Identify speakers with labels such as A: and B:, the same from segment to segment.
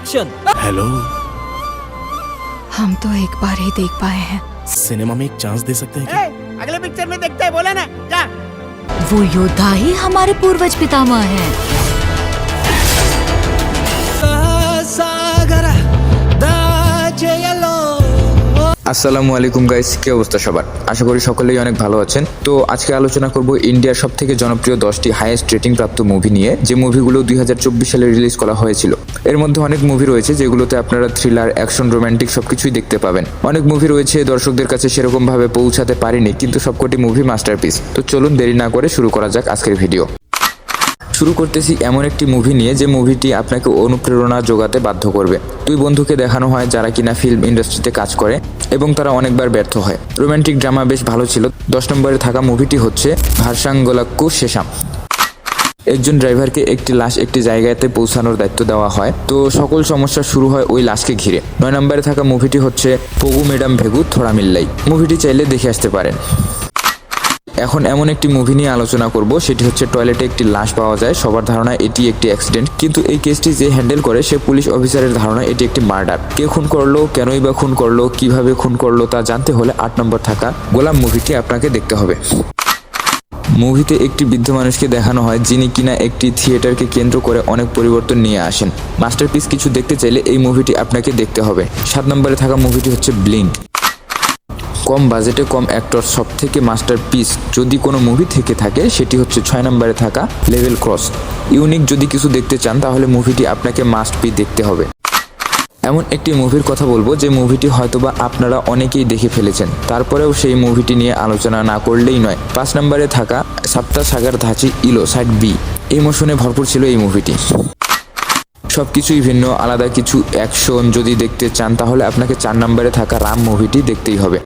A: Action.
B: Hello,
C: हम तो एक बार ही देख पाए हैं।
B: सिनेमा में एक चांस दे सकते हैं क्या?
D: अगले पिक्चर में देखते हैं, बोला ना, जा।
C: वो योद्धा ही हमारे पूर्वज पितामह हैं।
E: আসসালামু আলাইকুম গাইস, কি অবস্থা সবার? আশা করি সকলেই অনেক ভালো আছেন। তো আজকে আলোচনা করব ইন্ডিয়ার সবথেকে জনপ্রিয় 10টি হাইয়েস্ট রেটিং প্রাপ্ত মুভি নিয়ে, যে মুভিগুলো 2024 সালে রিলিজ করা হয়েছিল। এর মধ্যে অনেক মুভি রয়েছে যেগুলোতে আপনারা থ্রিলার, অ্যাকশন, রোমান্টিক সবকিছুই দেখতে পাবেন। অনেক মুভি রয়েছে দর্শকদের কাছে সেরকম ভাবে পৌঁছাতে পারেনি, কিন্তু সবকটি মুভি মাস্টারপিস। তো চলুন দেরি না করে শুরু করা যাক আজকের ভিডিও। শুরু করতেছি এমন একটি মুভি নিয়ে যে মুভিটি আপনাকে অনুপ্রেরণা জোগাতে বাধ্য করবে। দুই বন্ধুকে দেখানো হয় যারা কিনা ফিল্ম ইন্ডাস্ট্রিতে কাজ করে এবং তারা অনেকবার ব্যর্থ হয়। রোমান্টিক ড্রামা বেশ ভালো ছিল। 10 নম্বরে থাকা মুভিটি হচ্ছে ভার্সাঙ্গলাক্কু শেষাম। একজন ড্রাইভারকে একটি লাশ একটি জায়গাতে পৌঁছানোর দায়িত্ব দেওয়া হয়। তো সকল সমস্যা শুরু হয় ওই লাশকে ঘিরে। 9 নম্বরে থাকা মুভিটি হচ্ছে পগু ম্যাডাম ভেগু থোড়া মিল্লাই। মুভিটি চাইলে দেখে আসতে পারেন। এখন এমন একটি মুভি নিয়ে আলোচনা করব, সেটি হচ্ছে টয়লেটে একটি লাশ পাওয়া যায়। সবার ধারণা এটি একটি অ্যাক্সিডেন্ট, কিন্তু এই কেসটি যে হ্যান্ডেল করে সে পুলিশ অফিসারের ধারণা এটি একটি মার্ডার। কে খুন করলো, কেনই বা খুন করলো, কিভাবে খুন করলো তা জানতে হলে 8 নম্বর থাকা গোলাম মুভিটি আপনাকে দেখতে হবে। মুভিতে একটি বৃদ্ধ মানুষকে দেখানো হয় যিনি কিনা একটি থিয়েটারকে কেন্দ্র করে অনেক পরিবর্তন নিয়ে আসেন। মাস্টারপিস কিছু দেখতে চাইলে এই মুভিটি আপনাকে দেখতে হবে। 7 নম্বরে থাকা মুভিটি হচ্ছে ব্লিঙ্ক। কম বাজেটে কম অ্যাক্টর সব থেকে মাস্টারপিস যদি কোনো মুভি থেকে থাকে সেটি হচ্ছে 6 নম্বরে থাকা লেভেল ক্রস। ইউনিক যদি কিছু দেখতে চান তাহলে মুভিটি আপনাকে মাস্ট বি দেখতে হবে। এমন একটি মুভির কথা বলবো যে মুভিটি হয়তোবা আপনারা অনেকেই দেখে ফেলেছেন, তারপরেও সেই মুভিটি নিয়ে আলোচনা না করলেই নয়। 5 নম্বরে থাকা সাপ্তা সাগার ধাঁচি ইলো সাইড বি। ইমোশনে ভরপুর ছিল এই মুভিটি। সবকিছুই ভিন্ন, আলাদা কিছু অ্যাকশন যদি দেখতে চান তাহলে আপনাকে 4 নম্বরে থাকা রাম মুভিটি দেখতেই হবে।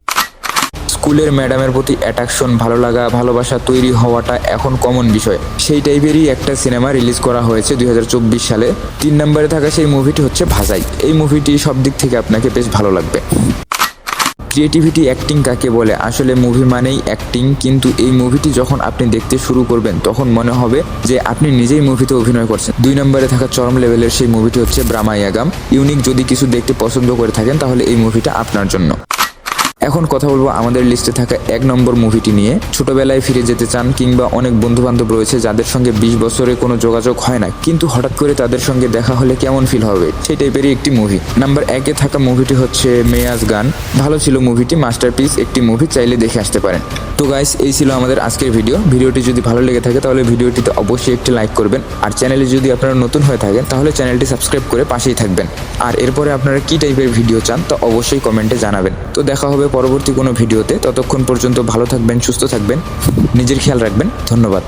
E: স্কুলের ম্যাডামের প্রতি অ্যাট্রাকশন, ভালো লাগা, ভালোবাসা তৈরি হওয়াটা এখন কমন বিষয়। সেই টাইপেরই একটা সিনেমা রিলিজ করা হয়েছে 2024 সালে। 3 নম্বরে থাকা সেই মুভিটি হচ্ছে ভাজাই। এই মুভিটি সব দিক থেকে আপনাকে বেশ ভালো লাগবে। ক্রিয়েটিভিটি অ্যাক্টিং কাকে বলে? আসলে মুভি মানেই অ্যাক্টিং, কিন্তু এই মুভিটি যখন আপনি দেখতে শুরু করবেন তখন মনে হবে যে আপনি নিজেই মুভিতে অভিনয় করছেন। 2 নম্বরে থাকা চরম লেভেলের সেই মুভিটি হচ্ছে ব্রামায়াগাম। ইউনিক যদি কিছু দেখতে পছন্দ করে থাকেন তাহলে এই মুভিটা আপনার জন্য। এখন কথা বলবো আমাদের লিস্টে থাকা 1 নম্বর মুভিটি নিয়ে। ছোটবেলায় ফিরে যেতে চান, কিংবা অনেক বন্ধু বান্ধব রয়েছে যাদের সঙ্গে 20 বছরে কোনো যোগাযোগ হয় না, কিন্তু হঠাৎ করে তাদের সঙ্গে দেখা হলে কেমন ফিল হবে, সেই টাইপেরই একটি মুভি। নাম্বার 1-এ থাকা মুভিটি হচ্ছে মেয়াজ গান। ভালো ছিল মুভিটি, মাস্টারপিস একটি মুভি, চাইলে দেখে আসতে পারেন। তো গাইস, এই ছিল আমাদের আজকের ভিডিওটি যদি ভালো লেগে থাকে তাহলে ভিডিওটিতে অবশ্যই একটি লাইক করবেন। আর চ্যানেলে যদি আপনারা নতুন হয়ে থাকেন তাহলে চ্যানেলটি সাবস্ক্রাইব করে পাশেই থাকবেন। আর এরপরে আপনারা কি টাইপের ভিডিও চান তা অবশ্যই কমেন্টে জানাবেন। তো দেখা হবে পরবর্তী কোনো ভিডিওতে। ততক্ষণ পর্যন্ত ভালো থাকবেন, সুস্থ থাকবেন, নিজের খেয়াল রাখবেন। ধন্যবাদ।